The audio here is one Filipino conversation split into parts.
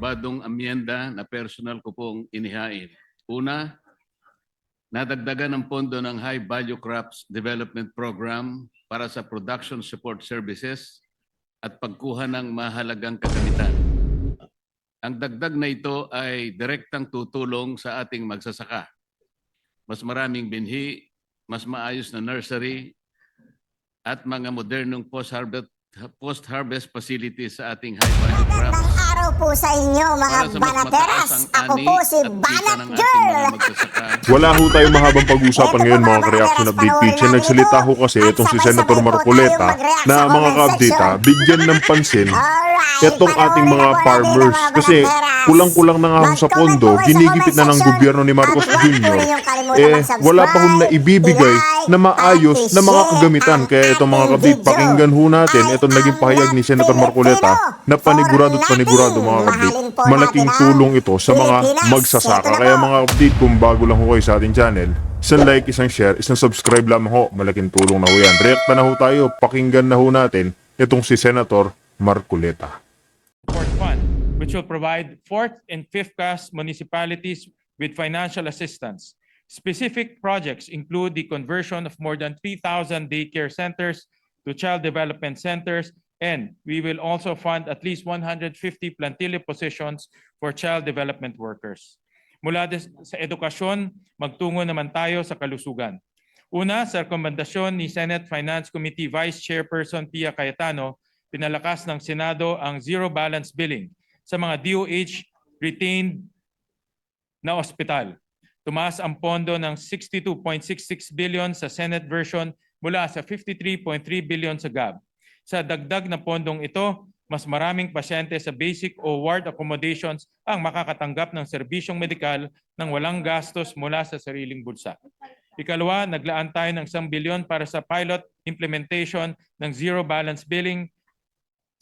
aprobadong amyenda na personal ko pong inihain. Una, nadagdagan ng pondo ng High Value Crops Development Program para sa production support services at pagkuha ng mahalagang kagamitan. Ang dagdag na ito ay direktang tutulong sa ating magsasaka. Mas maraming binhi, mas maayos na nursery, at mga modernong post-harvest facilities sa ating high-value crops. Magandang araw po sa inyo mga banateras. Ako po si Banat Girl. Wala ho tayong mahabang pag-usapan ngayon mga ka-reaction update page. Nagsalita ho kasi itong si Senator Marcoleta na mga ka-update bigyan ng pansin itong ating mga farmers. Kasi kulang-kulang na nga ho sa pondo, ginigipit na ng gobyerno ni Marcos Jr. Wala pa ho na ibibigay na maayos na mga kagamitan. Kaya itong mga ka-update, pakinggan ho natin itong naging pahayag ni Senator Marcoleta na panigurado at panigurado mga ka-update. Malaking tulong ito sa mga magsasaka. Kaya mga update, kung bago lang ho kayo sa ating channel, isang like, isang share, isang subscribe lamang ho. Malaking tulong na ho yan. Reacta na ho tayo. Pakinggan na ho natin itong si Senator Marcoleta. Fund, which will provide 4th and 5th class municipalities with financial assistance. Specific projects include the conversion of more than 3,000 daycare centers to child development centers, and we will also fund at least 150 plantilla positions for child development workers. Mula sa edukasyon, magtungo naman tayo sa kalusugan. Una, sa rekomendasyon ni Senate Finance Committee Vice Chairperson Pia Cayetano, pinalakas ng Senado ang zero balance billing sa mga DOH retained na ospital. Tumaas ang pondo ng 62.66 billion sa Senate version mula sa 53.3 billion sa GAB. Sa dagdag na pondong ito, mas maraming pasyente sa basic o ward accommodations ang makakatanggap ng serbisyong medikal ng walang gastos mula sa sariling bulsa. Ikalawa, naglaan tayo ng 1 billion para sa pilot implementation ng zero balance billing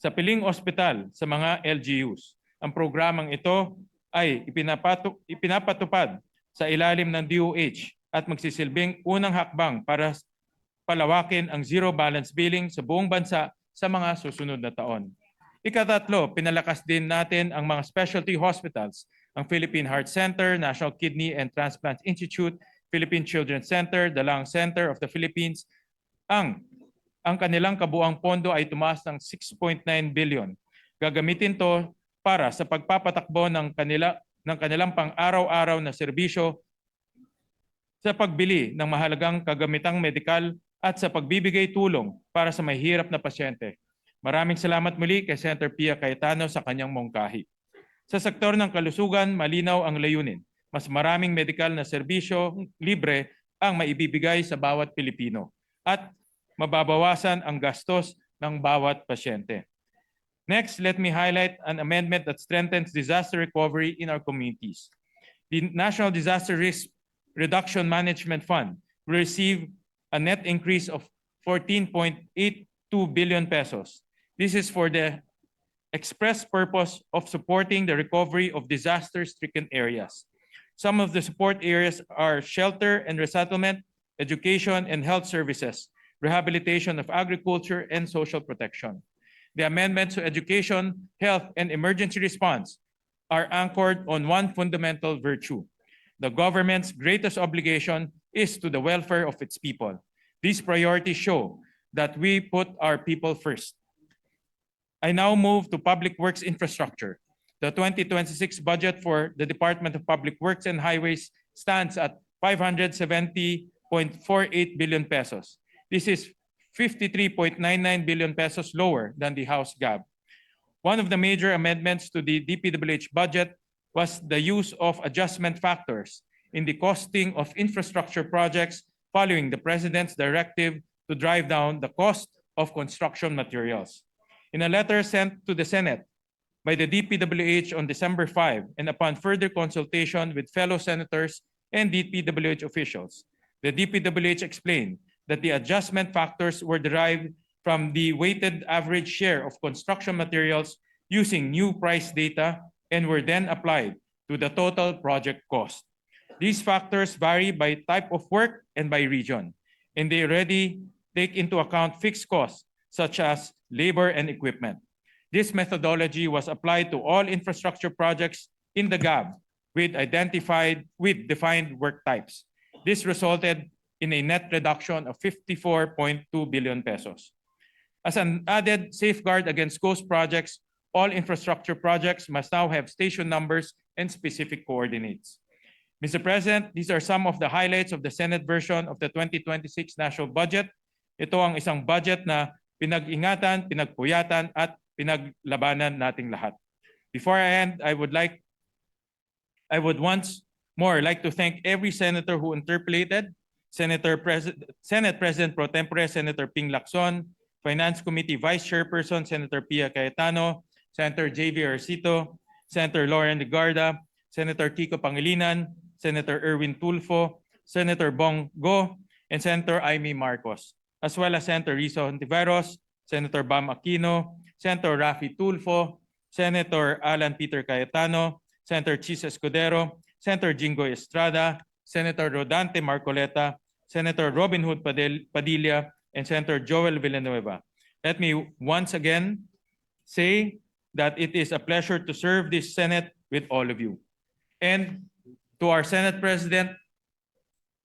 sa piling ospital sa mga LGUs. Ang programang ito ay ipinapatupad sa ilalim ng DOH at magsisilbing unang hakbang para palawakin ang zero balance billing sa buong bansa sa mga susunod na taon. Ikatatlo, pinalakas din natin ang mga specialty hospitals, ang Philippine Heart Center, National Kidney and Transplant Institute, Philippine Children's Center, the Lung Center of the Philippines. Ang kanilang kabuang pondo ay tumaas ng 6.9 billion. Gagamitin to para sa pagpapatakbo ng kanilang pang-araw-araw na serbisyo sa pagbili ng mahalagang kagamitang medikal at sa pagbibigay tulong para sa mahihirap na pasyente. Maraming salamat muli kay Senator Pia Cayetano sa kanyang mungkahi. Sa sektor ng kalusugan, malinaw ang layunin. Mas maraming medikal na serbisyo libre ang maibibigay sa bawat Pilipino at mababawasan ang gastos ng bawat pasyente. Next, let me highlight an amendment that strengthens disaster recovery in our communities. The National Disaster Risk Reduction Management Fund will receive a net increase of 14.82 billion pesos. This is for the express purpose of supporting the recovery of disaster-stricken areas. Some of the support areas are shelter and resettlement, education and health services, rehabilitation of agriculture, and social protection. The amendments to education, health, and emergency response are anchored on one fundamental virtue. The government's greatest obligation is to the welfare of its people. These priorities show that we put our people first. I now move to public works infrastructure. The 2026 budget for the Department of Public Works and Highways stands at 570.48 billion pesos. This is 53.99 billion pesos lower than the House GAB. One of the major amendments to the DPWH budget was the use of adjustment factors in the costing of infrastructure projects following the President's directive to drive down the cost of construction materials. In a letter sent to the Senate by the DPWH on December 5 and upon further consultation with fellow senators and DPWH officials, the DPWH explained that the adjustment factors were derived from the weighted average share of construction materials using new price data and were then applied to the total project cost. These factors vary by type of work and by region, and they already take into account fixed costs such as labor and equipment. This methodology was applied to all infrastructure projects in the GAB with defined work types. This resulted in a net reduction of 54.2 billion pesos. As an added safeguard against ghost projects, all infrastructure projects must now have station numbers and specific coordinates. Mr. President, these are some of the highlights of the Senate version of the 2026 national budget. Ito ang isang budget na pinag-ingatan, pinagpuyatan at pinaglabanan nating lahat. Before I end, I would once more like to thank every senator who interpolated, Senate President Pro Tempore Senator Ping Lacson, Finance Committee Vice Chairperson Senator Pia Cayetano, Senator J.V. Arcito, Senator Lauren Legarda, Senator Kiko Pangilinan, Senator Erwin Tulfo, Senator Bong Go, and Senator Amy Marcos, as well as Senator Rizzo Hontiveros, Senator Bam Aquino, Senator Rafi Tulfo, Senator Alan Peter Cayetano, Senator Chis Escudero, Senator Jingo Estrada, Senator Rodante Marcoleta, Senator Robin Hood Padilla, and Senator Joel Villanueva. Let me once again say that it is a pleasure to serve this Senate with all of you. And to our Senate President,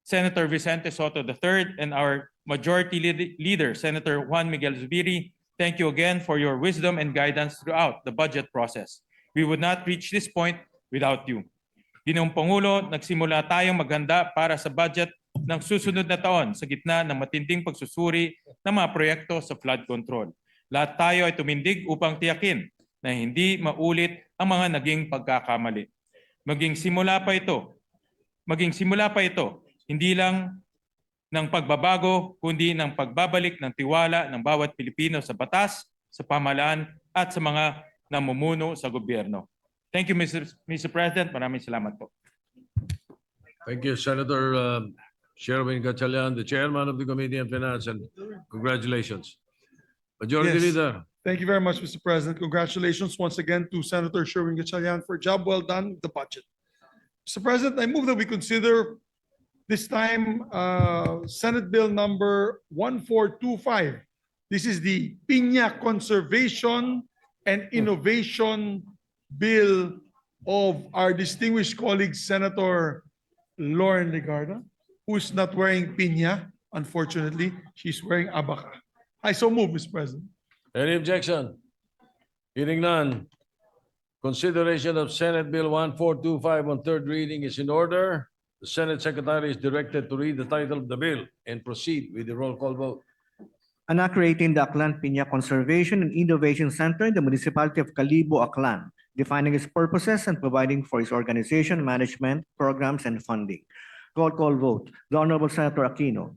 Senator Vicente Soto III, and our Majority Leader, Senator Juan Miguel Zubiri, thank you again for your wisdom and guidance throughout the budget process. We would not reach this point without you. Ginoong Pangulo, nagsimula tayong maghanda para sa budget ng susunod na taon sa gitna ng matinding pagsusuri ng mga proyekto sa flood control. Lahat tayo ay tumindig upang tiyakin na hindi maulit ang mga naging pagkakamali. Maging simula pa ito, hindi lang ng pagbabago, kundi ng pagbabalik ng tiwala ng bawat Pilipino sa batas, sa pamahalaan, at sa mga namumuno sa gobyerno. Thank you, Mr. President. Maraming salamat po. Thank you, Senator Sherwin Gatchalian, the chairman of the Committee on Finance, and congratulations. Majority Yes. Leader. Thank you very much, Mr. President. Congratulations once again to Senator Sherwin Gatchalian for a job well done with the budget. Mr. President, I move that we consider this time Senate Bill number 1425. This is the Piña Conservation and Innovation Bill of our distinguished colleague, Senator Lauren Legarda, who is not wearing piña, unfortunately. She's wearing abaca. I so move, Mr. President. Any objection? Hearing none. Consideration of Senate Bill 1425 on third reading is in order. The Senate Secretary is directed to read the title of the bill and proceed with the roll call vote. An act creating the Aklan Piña Conservation and Innovation Center in the municipality of Calibo, Aklan, defining its purposes and providing for its organization, management, programs, and funding. Roll call vote. The Honorable Senator Aquino,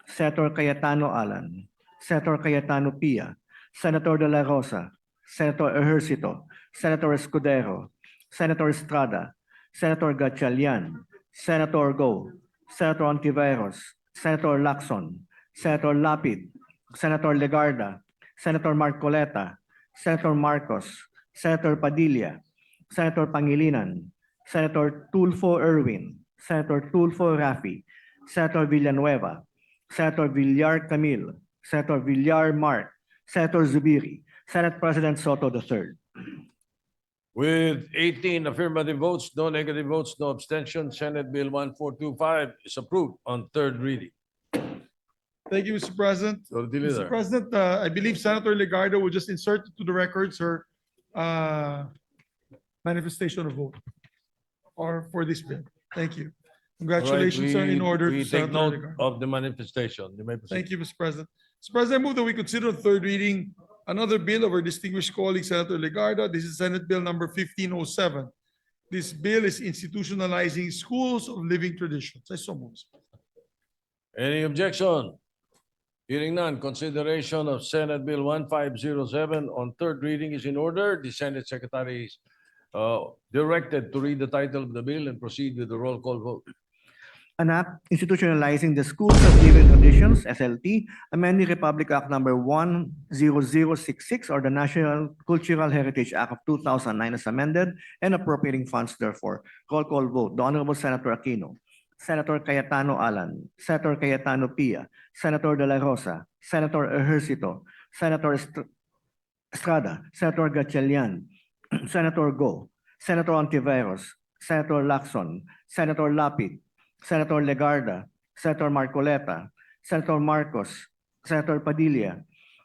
Senator Cayetano Alan, Senator Cayetano Pia, Senator De La Rosa, Senator Ejercito, Senator Escudero, Senator Estrada, Senator Gatchalian, Senator Go, Senator Ontiveros, Senator Lacson, Senator Lapid, Senator Legarda, Senator Marcoleta, Senator Marcos, Senator Padilla, Senator Pangilinan, Senator Tulfo Erwin, Senator Tulfo Rafi, Senator Villanueva, Senator Villar Camille, Senator Villar Mark, Senator Zubiri, Senate President Soto III. With 18 affirmative votes, no negative votes, no abstention, Senate Bill 1425 is approved on third reading. Thank you, Mr. President. Majority Mr. Leader. President, I believe Senator Legarda will just insert to the records her manifestation of vote or for this bill. Thank you. Congratulations are in order We to take Senator note Legarda. of the manifestation. You may proceed. Thank you, Mr. President. Mr. President, I move that we consider on third reading another bill of our distinguished colleague, Senator Legarda. This is Senate Bill number 1507. This bill is institutionalizing schools of living traditions. I so move. Any objection? Hearing none, consideration of Senate Bill 1507 on third reading is in order. The Senate Secretary is directed to read the title of the bill and proceed with the roll call vote. An act institutionalizing the Schools of Living Traditions, SLT, amending Republic Act number 10066 or the National Cultural Heritage Act of 2009 as amended and appropriating funds therefore. Roll call vote. The Honorable Senator Aquino, Senator Cayetano Alan, Senator Cayetano Pia, Senator De La Rosa, Senator Ejercito, Senator Estrada, Senator Gatchalian, Senator Go, Senator Ontiveros, Senator Lacson, Senator Lapid, Senator Legarda, Senator Marcoleta, Senator Marcos, Senator Padilla,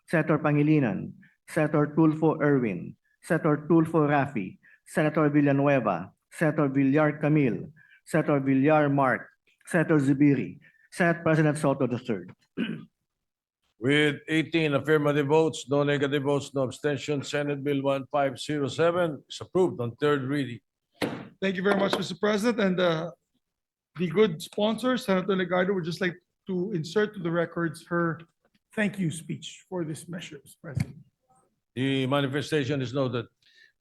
Senator Pangilinan, Senator Tulfo Erwin, Senator Tulfo Rafi, Senator Villanueva, Senator Villar Camille, Senator Villar Mark, Senator Zubiri, Senate President Soto III. With 18 affirmative votes, no negative votes, no abstention, Senate Bill 1507 is approved on third reading. Thank you very much, Mr. President. And the good sponsor, Senator Legarda, would just like to insert to the records her thank you speech for this measure, Mr. President. The manifestation is noted.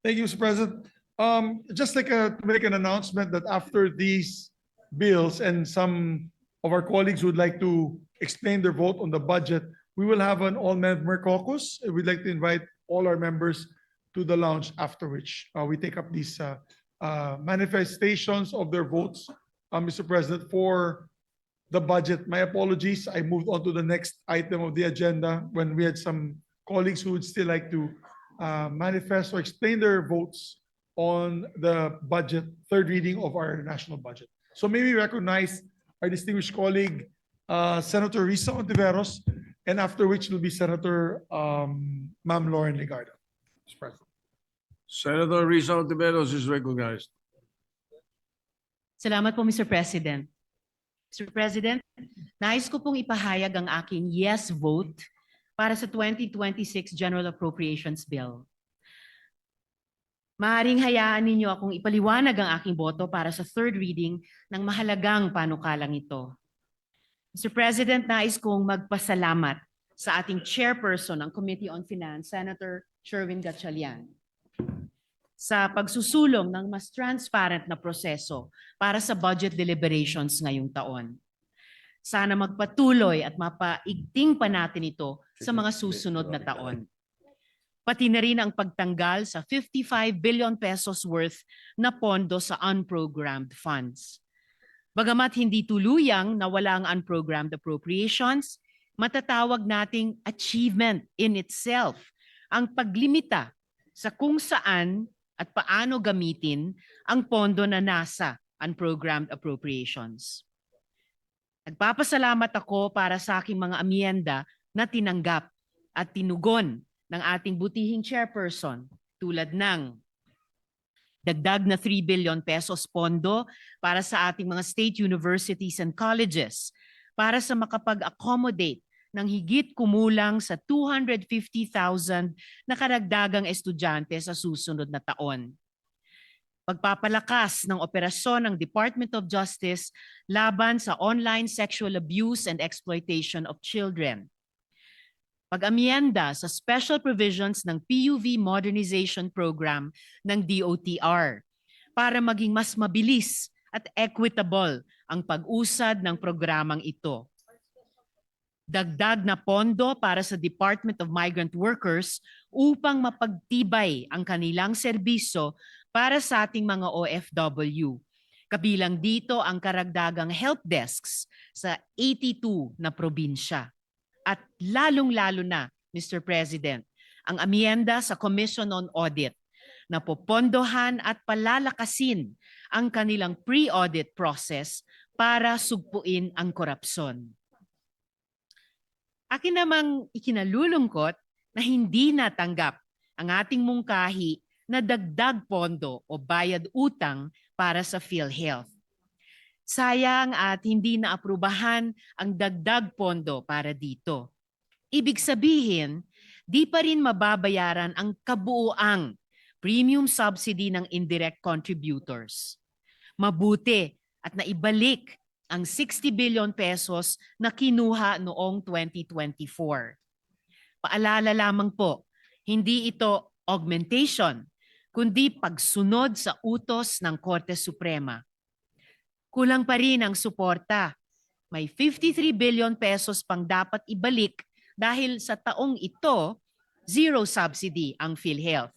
Thank you, Mr. President. Just like to make an announcement that after these bills and some of our colleagues would like to explain their vote on the budget, we will have an all-member caucus. We'd like to invite all our members to the lounge, after which we take up these manifestations of their votes, Mr. President, for the budget. My apologies, I moved on to the next item of the agenda when we had some colleagues who would still like to manifest or explain their votes on the budget, third reading of our national budget. So may we recognize our distinguished colleague, Senator Risa Ontiveros, and after which will be Senator Ma'am Lauren Legarda. Mr. President. Senator Risa Ontiveros is recognized. Salamat po, Mr. President. Mr. President, nais ko pong ipahayag ang aking yes vote para sa 2026 General Appropriations Bill. Maaaring hayaan ninyo akong ipaliwanag ang aking boto para sa third reading ng mahalagang panukalang ito. Mr. President, nais kong magpasalamat sa ating chairperson ng Committee on Finance, Senator Sherwin Gatchalian, sa pagsusulong ng mas transparent na proseso para sa budget deliberations ngayong taon. Sana magpatuloy at mapaigting pa natin ito sa mga susunod na taon. Pati na rin ang pagtanggal sa 55 billion pesos worth na pondo sa unprogrammed funds. Bagamat hindi tuluyang nawala ang unprogrammed appropriations, matatawag nating achievement in itself ang paglimita sa kung saan at paano gamitin ang pondo na nasa unprogrammed appropriations. Nagpapasalamat ako para sa aking mga amyenda na tinanggap at tinugon ng ating butihing chairperson tulad ng dagdag na 3 billion pesos pondo para sa ating mga state universities and colleges para sa makapag-accommodate ng higit kumulang sa 250,000 na karagdagang estudyante sa susunod na taon. Pagpapalakas ng operasyon ng Department of Justice laban sa online sexual abuse and exploitation of children. Pag-amyenda sa special provisions ng PUV Modernization Program ng DOTR para maging mas mabilis at equitable ang pag-usad ng programang ito. Dagdag na pondo para sa Department of Migrant Workers upang mapagtibay ang kanilang serbisyo para sa ating mga OFW. Kabilang dito ang karagdagang help desks sa 82 na probinsya. At lalong-lalo na, Mr. President, ang amyenda sa Commission on Audit na popondohan at palalakasin ang kanilang pre-audit process para sugpuin ang korupsyon. Akin namang ikinalulungkot na hindi natanggap ang ating mungkahi na dagdag pondo o bayad utang para sa PhilHealth. Sayang at hindi naaprubahan ang dagdag pondo para dito. Ibig sabihin, di pa rin mababayaran ang kabuuang premium subsidy ng indirect contributors. Mabuti at naibalik ang 60 billion pesos na kinuha noong 2024. Paalala lamang po, hindi ito augmentation, kundi pagsunod sa utos ng Korte Suprema. Kulang pa rin ang suporta. May 53 billion pesos pang dapat ibalik dahil sa taong ito, zero subsidy ang PhilHealth.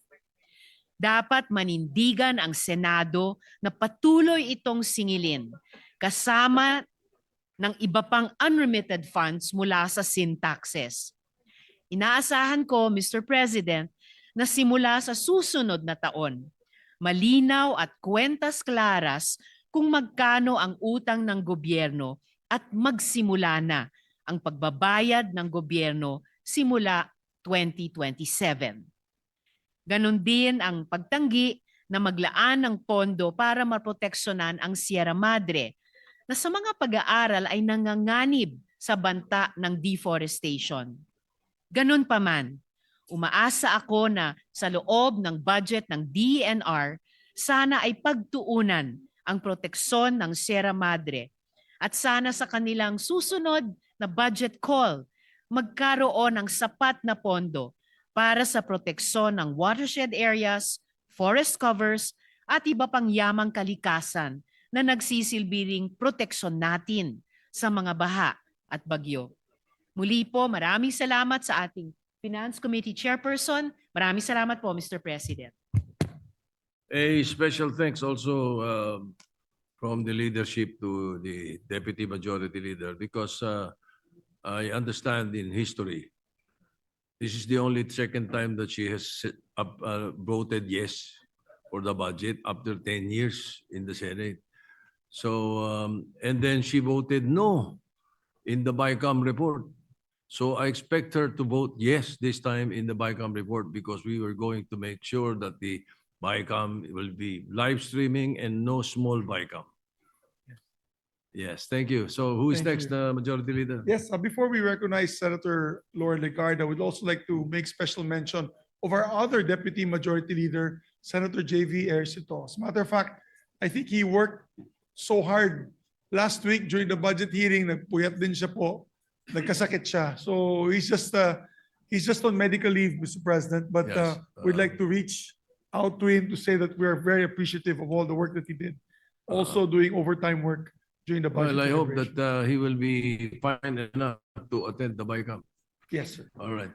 Dapat manindigan ang Senado na patuloy itong singilin kasama ng iba pang unremitted funds mula sa sin taxes. Inaasahan ko, Mr. President, na simula sa susunod na taon, malinaw at kwentas klaras kung magkano ang utang ng gobyerno at magsimula na ang pagbabayad ng gobyerno simula 2027. Ganon din ang pagtanggi na maglaan ng pondo para maproteksyonan ang Sierra Madre na sa mga pag-aaral ay nanganganib sa banta ng deforestation. Ganon pa man, umaasa ako na sa loob ng budget ng DENR, sana ay pagtuunan ang proteksyon ng Sierra Madre at sana sa kanilang susunod na budget call, magkaroon ng sapat na pondo para sa proteksyon ng watershed areas, forest covers, at iba pang yamang kalikasan na nagsisilbing proteksyon natin sa mga baha at bagyo. Muli po, maraming salamat sa ating Finance Committee Chairperson. Maraming salamat po, Mr. President. A special thanks also from the leadership to the Deputy Majority Leader because I understand in history, this is the only second time that she has voted yes for the budget after 10 years in the Senate. So, and then she voted no in the BICAM report. So I expect her to vote yes this time in the BICAM report because we were going to make sure that the BICAM will be live streaming and no small BICAM. Yes, thank you. So who is Thank next, you. Majority Leader? Yes, before we recognize Senator Lauren Legarda, we'd also like to make special mention of our other Deputy Majority Leader, Senator J.V. Ercito. As a matter of fact, I think he worked so hard last week during the budget hearing. Nagpuyat din siya po. Nagkasakit siya. So he's just on medical leave, Mr. President. But Yes, we'd like to reach out to him to say that we are very appreciative of all the work that he did. Also doing overtime work during the budget. Well, I hope deliberation. that he will be fine enough to attend the BICAM. Yes, sir. All right.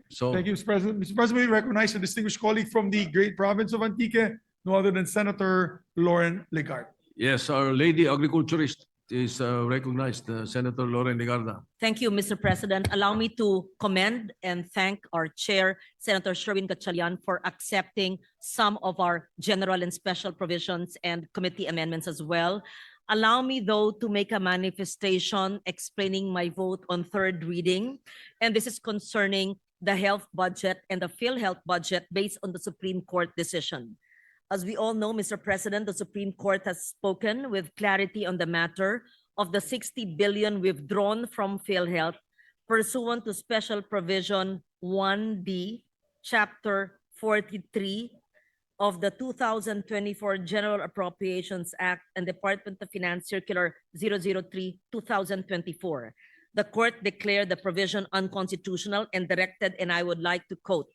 So, thank you, Mr. President. Mr. President, we recognize a distinguished colleague from the great province of Antique, no other than Senator Lauren Legarda. Yes, our lady agriculturist is recognized, Senator Lauren Legarda. Thank you, Mr. President. Allow me to commend and thank our chair, Senator Sherwin Gatchalian, for accepting some of our general and special provisions and committee amendments as well. Allow me, though, to make a manifestation explaining my vote on third reading. And this is concerning the health budget and the PhilHealth budget based on the Supreme Court decision. As we all know, Mr. President, the Supreme Court has spoken with clarity on the matter of the 60 billion withdrawn from PhilHealth pursuant to Special Provision 1D, Chapter 43 of the 2024 General Appropriations Act and Department of Finance Circular 003-2024. The court declared the provision unconstitutional and directed, and I would like to quote,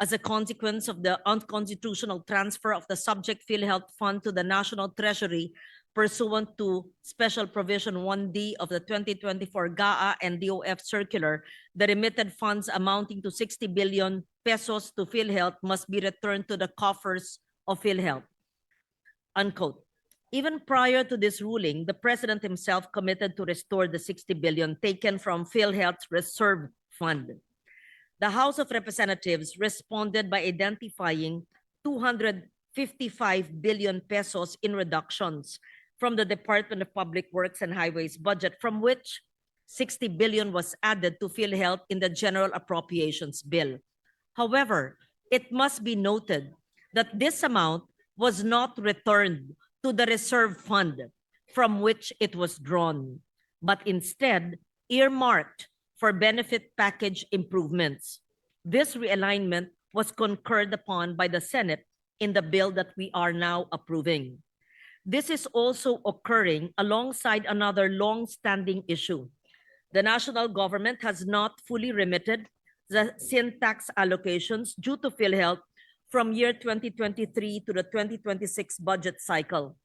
as a consequence of the unconstitutional transfer of the subject PhilHealth Fund to the National Treasury pursuant to Special Provision 1D of the 2024 GAA and DOF Circular, the remitted funds amounting to 60 billion pesos to PhilHealth must be returned to the coffers of PhilHealth. Unquote. Even prior to this ruling, the President himself committed to restore the 60 billion taken from PhilHealth's reserve fund. The House of Representatives responded by identifying 255 billion pesos in reductions from the Department of Public Works and Highways budget, from which 60 billion was added to PhilHealth in the General Appropriations Bill. However, it must be noted that this amount was not returned to the reserve fund from which it was drawn, but instead earmarked for benefit package improvements. This realignment was concurred upon by the Senate in the bill that we are now approving. This is also occurring alongside another long-standing issue. The national government has not fully remitted the syntax allocations due to PhilHealth from year 2023 to the 2026 budget cycle,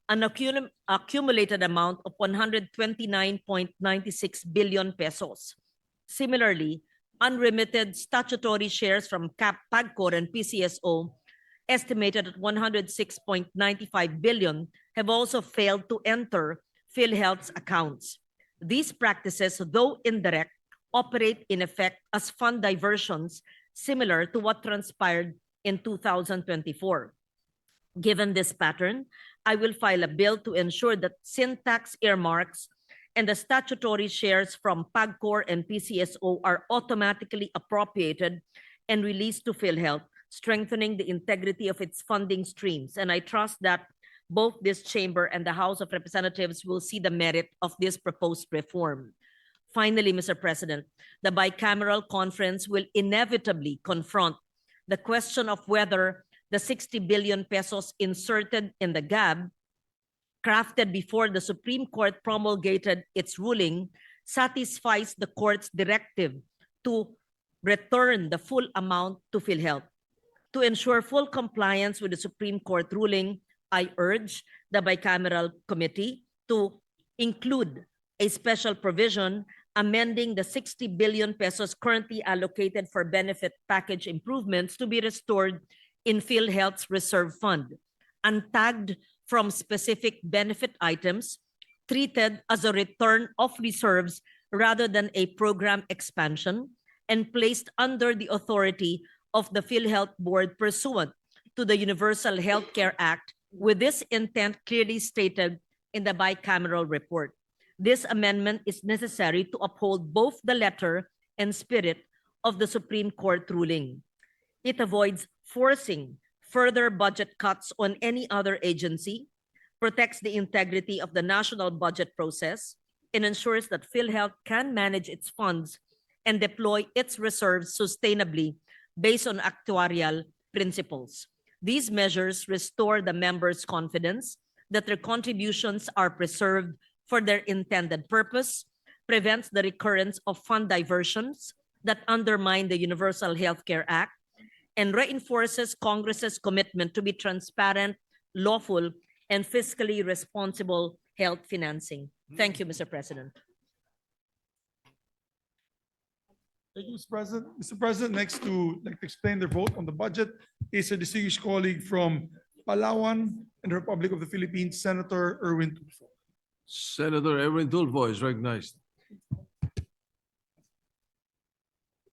an accumulated amount of 129.96 billion pesos. Similarly, unremitted statutory shares from PAGCOR and PCSO, estimated at 106.95 billion, have also failed to enter PhilHealth's accounts. These practices, though indirect, operate in effect as fund diversions similar to what transpired in 2024. Given this pattern, I will file a bill to ensure that syntax earmarks and the statutory shares from PAGCOR and PCSO are automatically appropriated and released to PhilHealth, strengthening the integrity of its funding streams. And I trust that both this chamber and the House of Representatives will see the merit of this proposed reform. Finally, Mr. President, the bicameral conference will inevitably confront the question of whether the 60 billion pesos inserted in the GAB, crafted before the Supreme Court promulgated its ruling, satisfies the court's directive to return the full amount to PhilHealth. To ensure full compliance with the Supreme Court ruling, I urge the bicameral committee to include a special provision amending the 60 billion pesos currently allocated for benefit package improvements to be restored in PhilHealth's reserve fund, untagged from specific benefit items, treated as a return of reserves rather than a program expansion, and placed under the authority of the PhilHealth Board pursuant to the Universal Healthcare Act, with this intent clearly stated in the bicameral report. This amendment is necessary to uphold both the letter and spirit of the Supreme Court ruling. It avoids forcing further budget cuts on any other agency, protects the integrity of the national budget process, and ensures that PhilHealth can manage its funds and deploy its reserves sustainably based on actuarial principles. These measures restore the members' confidence that their contributions are preserved for their intended purpose, prevents the recurrence of fund diversions that undermine the Universal Healthcare Act, and reinforces Congress's commitment to be transparent, lawful, and fiscally responsible health financing. Thank you, Mr. President. Thank you, Mr. President. Mr. President, next to explain their vote on the budget is a distinguished colleague from Palawan and the Republic of the Philippines, Senator Erwin Tulfo. Senator Erwin Tulfo is recognized.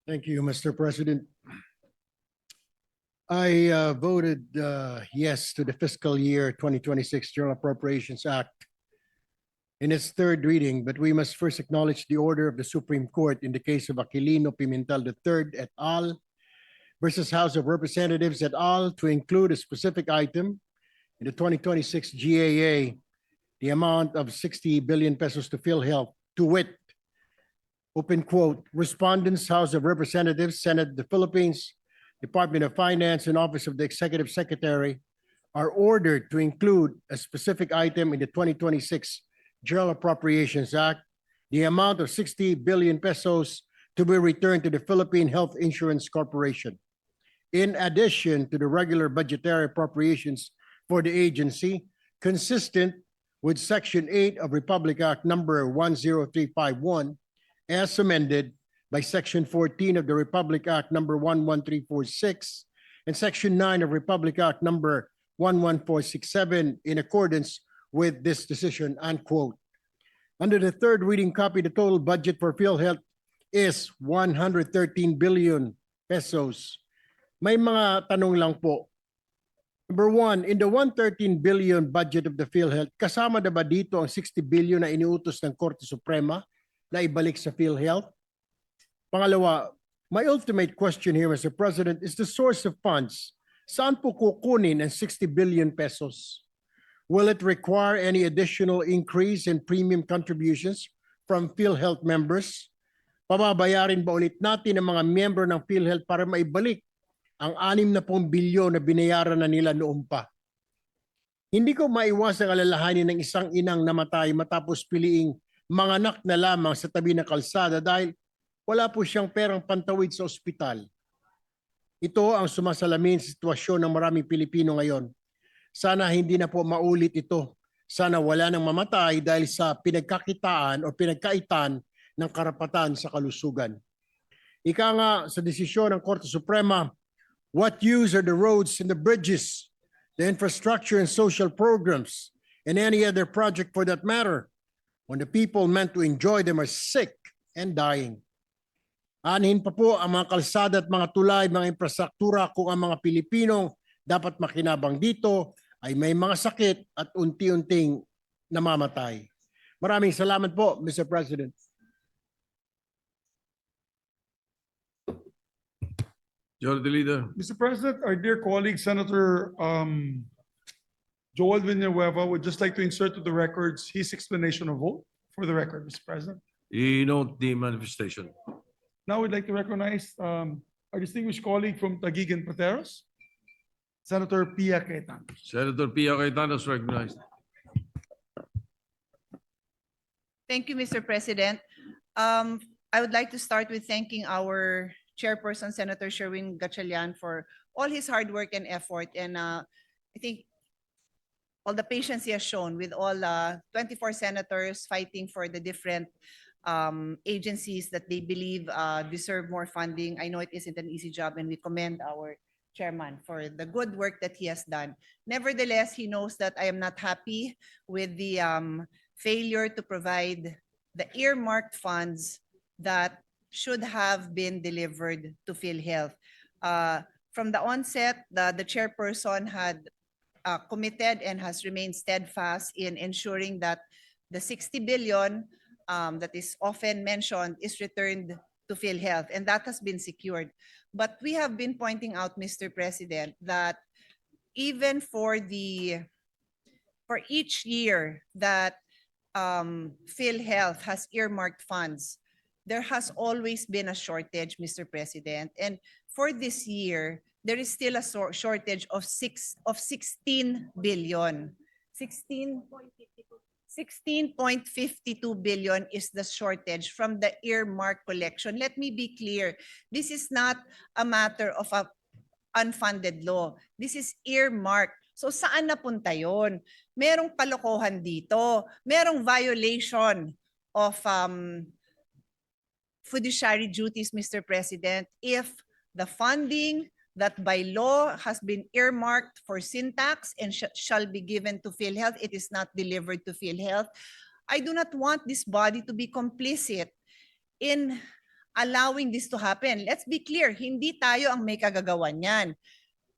Thank you, Mr. President. I voted yes to the fiscal year 2026 General Appropriations Act in its third reading, but we must first acknowledge the order of the Supreme Court in the case of Aquilino Pimentel III et al. Versus House of Representatives et al. To include a specific item in the 2026 GAA, the amount of 60 billion pesos to PhilHealth, to wit, open quote, respondents, House of Representatives, Senate of the Philippines, Department of Finance, and Office of the Executive Secretary are ordered to include a specific item in the 2026 General Appropriations Act, the amount of 60 billion pesos to be returned to the Philippine Health Insurance Corporation. In addition to the regular budgetary appropriations for the agency, consistent with Section 8 of Republic Act number 10351, as amended by Section 14 of the Republic Act number 11346 and Section 9 of Republic Act number 11467 in accordance with this decision, unquote. Under the third reading copy, the total budget for PhilHealth is 113 billion pesos. May mga tanong lang po. Number one, in the 113 billion budget of the PhilHealth, kasama na ba dito ang 60 billion na iniutos ng Korte Suprema na ibalik sa PhilHealth? Pangalawa, my ultimate question here, Mr. President, is the source of funds. Saan po kukunin ang 60 billion pesos? Will it require any additional increase in premium contributions from PhilHealth members? Pababayarin ba ulit natin ang mga miyembro ng PhilHealth para maibalik ang 60 bilyon na binayaran na nila noon pa? Hindi ko maiwasang alalahanin ng isang inang namatay matapos piliing manganak na lamang sa tabi ng kalsada dahil wala po siyang perang pantawid sa ospital. Ito ang sumasalamin sa sitwasyon ng maraming Pilipino ngayon. Sana hindi na po maulit ito. Sana wala nang mamatay dahil sa pinagkakitaan o pinagkaitan ng karapatan sa kalusugan. Ika nga sa desisyon ng Korte Suprema, what use are the roads and the bridges, the infrastructure and social programs, and any other project for that matter, when the people meant to enjoy them are sick and dying? Aanhin pa po ang mga kalsada at mga tulay, mga infrastruktura kung ang mga Pilipinong dapat makinabang dito ay may mga sakit at unti-unting namamatay. Maraming salamat po, Mr. President. Majority Leader. Mr. President, our dear colleague Senator Joel Villanueva would just like to insert to the records his explanation of vote for the record, Mr. President. I-note the manifestation. Now we'd like to recognize our distinguished colleague from Taguig and Pateros, Senator Pia Cayetano. Senator Pia Cayetano is recognized. Thank you, Mr. President. I would like to start with thanking our chairperson, Senator Sherwin Gatchalian, for all his hard work and effort. And I think all the patience he has shown with all 24 senators fighting for the different agencies that they believe deserve more funding. I know it isn't an easy job, and we commend our chairman for the good work that he has done. Nevertheless, he knows that I am not happy with the failure to provide the earmarked funds that should have been delivered to PhilHealth. From the onset, the chairperson had committed and has remained steadfast in ensuring that the 60 billion that is often mentioned is returned to PhilHealth, and that has been secured. But we have been pointing out, Mr. President, that even for each year that PhilHealth has earmarked funds, there has always been a shortage, Mr. President. And for this year, there is still a shortage of 16 billion. 16.52 billion is the shortage from the earmark collection. Let me be clear. This is not a matter of a unfunded law. This is earmark. So saan napunta yon? Merong kalokohan dito. Merong violation of fiduciary duties, Mr. President, if the funding that by law has been earmarked for syntax and shall be given to PhilHealth, it is not delivered to PhilHealth. I do not want this body to be complicit in allowing this to happen. Let's be clear, hindi tayo ang may kagagawan yan.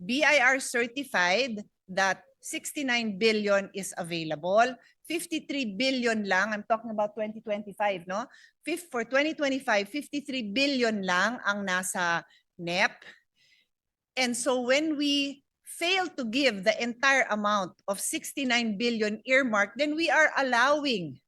BIR certified that 69 billion is available. 53 billion lang, I'm talking about 2025, no? For 2025, 53 billion lang ang nasa NEP. And so when we fail to give the entire amount of 69 billion earmarked, then we are allowing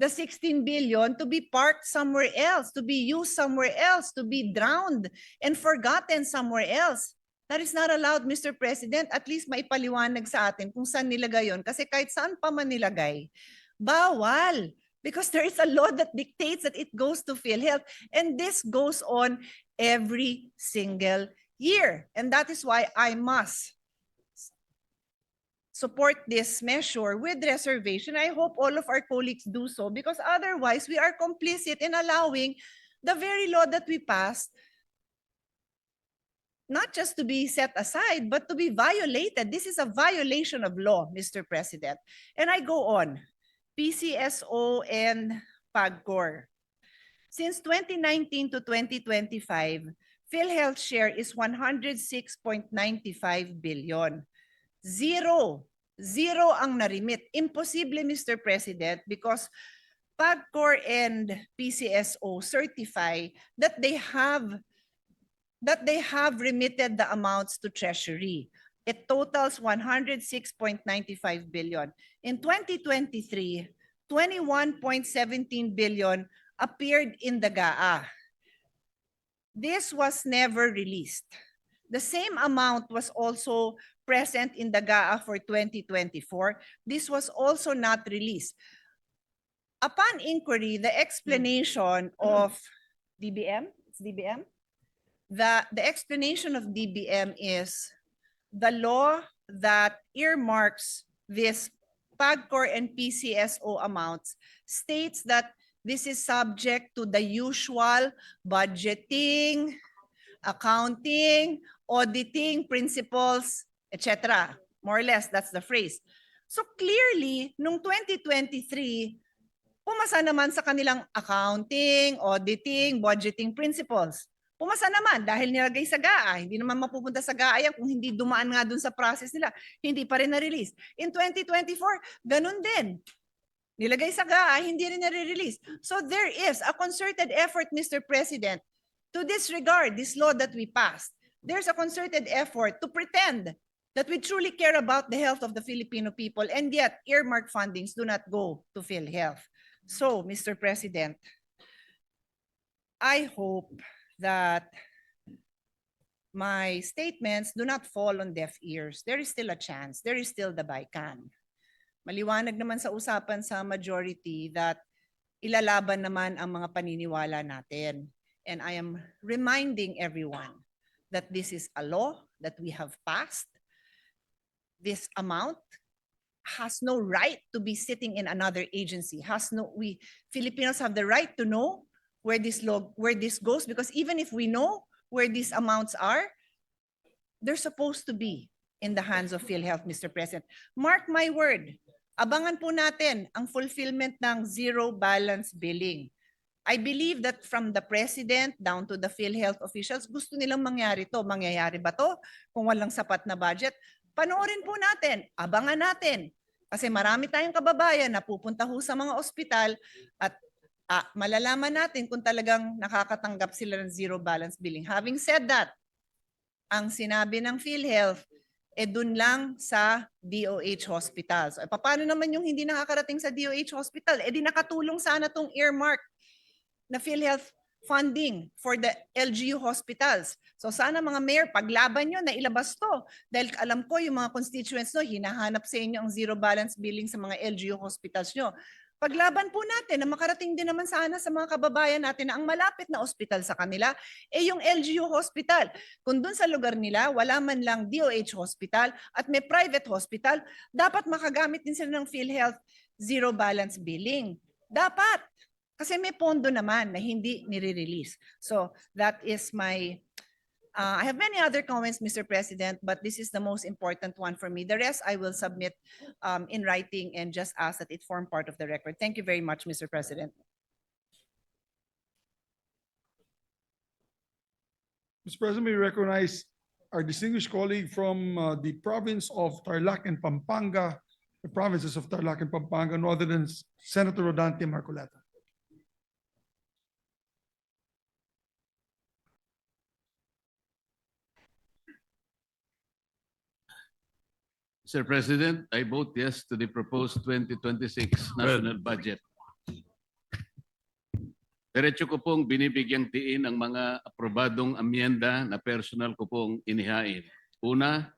the 16 billion to be parked somewhere else, to be used somewhere else, to be drowned and forgotten somewhere else. That is not allowed, Mr. President. At least maipaliwanag sa atin kung saan nilagay yun. Kasi kahit saan pa man nilagay, bawal. Because there is a law that dictates that it goes to PhilHealth. And this goes on every single year. And that is why I must support this measure with reservation. I hope all of our colleagues do so, because otherwise we are complicit in allowing the very law that we passed not just to be set aside, but to be violated. This is a violation of law, Mr. President. And I go on. PCSO and PAGCOR. Since 2019 to 2025, PhilHealth share is 106.95 billion. Zero ang narimit. Imposible, Mr. President, because PAGCOR and PCSO certify that they have remitted the amounts to Treasury. It totals 106.95 billion. In 2023, 21.17 billion appeared in the GAA. This was never released. The same amount was also present in the GAA for 2024. This was also not released. Upon inquiry, the explanation of DBM, it's DBM? The explanation of DBM is the law that earmarks this PAGCOR and PCSO amounts states that this is subject to the usual budgeting, accounting, auditing principles, etc. More or less, that's the phrase. So clearly, nung 2023, Pumasa naman sa kanilang accounting, auditing, budgeting principles. Pumasa naman dahil nilagay sa GAA. Hindi naman mapupunta sa GAA yan kung hindi dumaan nga dun sa process nila. Hindi pa rin na-release. In 2024, ganun din. Nilagay sa GAA, hindi rin na-release. So there is a concerted effort, Mr. President, to disregard this law that we passed. There's a concerted effort to pretend that we truly care about the health of the Filipino people, and yet earmark fundings do not go to PhilHealth. So, Mr. President, I hope that my statements do not fall on deaf ears. There is still a chance. There is still the BICAN. Maliwanag naman sa usapan sa majority that ilalaban naman ang mga paniniwala natin. And I am reminding everyone that this is a law that we have passed. This amount has no right to be sitting in another agency. We Filipinos have the right to know where this goes, because even if we know where these amounts are, they're supposed to be in the hands of PhilHealth, Mr. President. Mark my word, abangan po natin ang fulfillment ng zero balance billing. I believe that from the President down to the PhilHealth officials, gusto nilang mangyari to. Mangyayari ba to kung walang sapat na budget? Panoorin po natin, abangan natin. Kasi marami tayong kababayan na pupunta ho sa mga ospital at malalaman natin kung talagang nakakatanggap sila ng zero balance billing. Having said that, ang sinabi ng PhilHealth, dun lang sa DOH hospitals. Paano naman yung hindi nakakarating sa DOH hospital? Di nakatulong sana tong earmark na PhilHealth funding for the LGU hospitals. So sana mga mayor, paglaban nyo na ilabas to. Dahil alam ko yung mga constituents nyo, hinahanap sa inyo ang zero balance billing sa mga LGU hospitals nyo. Paglaban po natin na makarating din naman sana sa mga kababayan natin na ang malapit na ospital sa kanila, yung LGU hospital. Kung dun sa lugar nila, wala man lang DOH hospital at may private hospital, dapat makagamit din sila ng PhilHealth zero balance billing. Dapat. Kasi may pondo naman na hindi nire-release. So that is my, I have many other comments, Mr. President, but this is the most important one for me. The rest I will submit in writing and just ask that it form part of the record. Thank you very much, Mr. President. Mr. President, we recognize our distinguished colleague from the province of Tarlac and Pampanga, the provinces of Tarlac and Pampanga, no other than Senator Rodante Marcoleta. Mr. President, I vote yes to the proposed 2026 national budget. Diretso ko pong binibigyang tiin ang mga aprobadong amyenda na personal ko pong inihain. Una,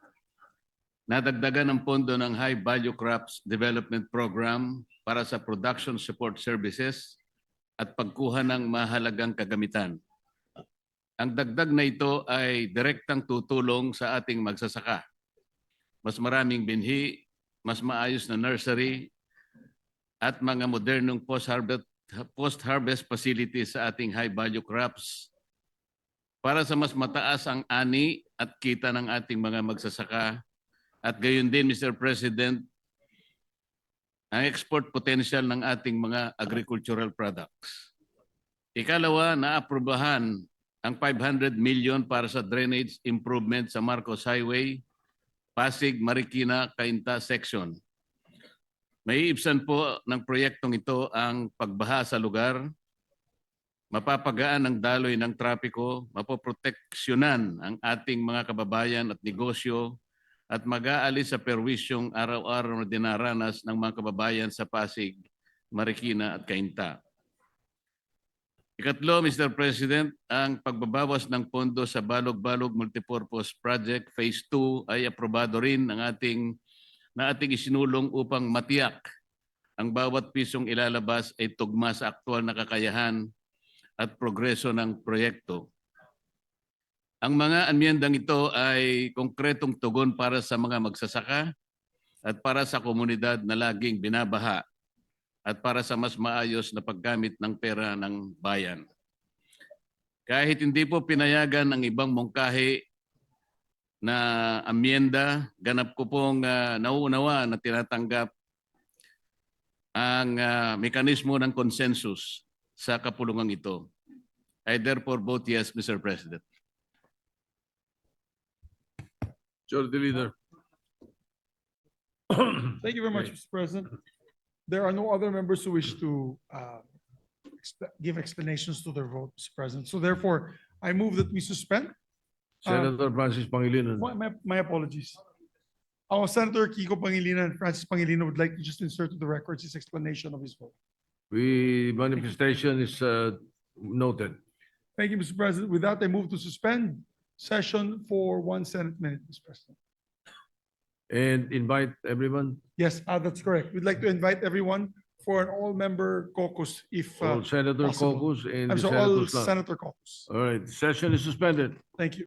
nadagdagan ng pondo ng High Value Crops Development Program para sa production support services at pagkuha ng mahalagang kagamitan. Ang dagdag na ito ay direktang tutulong sa ating magsasaka. Mas maraming binhi, mas maayos na nursery, at mga modernong post-harvest facilities sa ating high-value crops para sa mas mataas ang ani at kita ng ating mga magsasaka. At gayon din, Mr. President, ang export potential ng ating mga agricultural products. Ikalawa, naaprubahan ang 500 million para sa drainage improvement sa Marcos Highway, Pasig, Marikina, Cainta section. Maiibsan po ng proyektong ito ang pagbaha sa lugar, mapapagaan ang daloy ng trapiko, mapoproteksyonan ang ating mga kababayan at negosyo, at mag-aalis sa perwisyong araw-araw na dinaranas ng mga kababayan sa Pasig, Marikina at Cainta. Ikatlo, Mr. President, ang pagbabawas ng pondo sa Balog-Balog Multipurpose Project Phase 2 ay aprobado rin ng ating isinulong upang matiyak ang bawat pisong ilalabas ay tugma sa aktual na kakayahan at progreso ng proyekto. Ang mga amyendang ito ay konkretong tugon para sa mga magsasaka at para sa komunidad na laging binabaha at para sa mas maayos na paggamit ng pera ng bayan. Kahit hindi po pinayagan ng ibang mungkahi na amyenda, ganap ko pong nauunawa na tinatanggap ang mekanismo ng consensus sa kapulungan ito. I therefore vote yes, Mr. President. Majority Leader. Thank you very much, Mr. President. There are no other members who wish to give explanations to their vote, Mr. President. So therefore, I move that we suspend. Senator Francis Pangilinan. My apologies. Our Senator Kiko Pangilinan and Francis Pangilinan would like to just insert to the records his explanation of his vote. Manifestation is noted. Thank you, Mr. President. With that, I move to suspend session for 1 Senate minute, Mr. President. And invite everyone, Yes, that's correct. We'd like to invite everyone for an all-member caucus if, all Senator possible. caucus and I'm the sorry, all Senators lang. Senator caucus. All right, session is suspended. Thank you.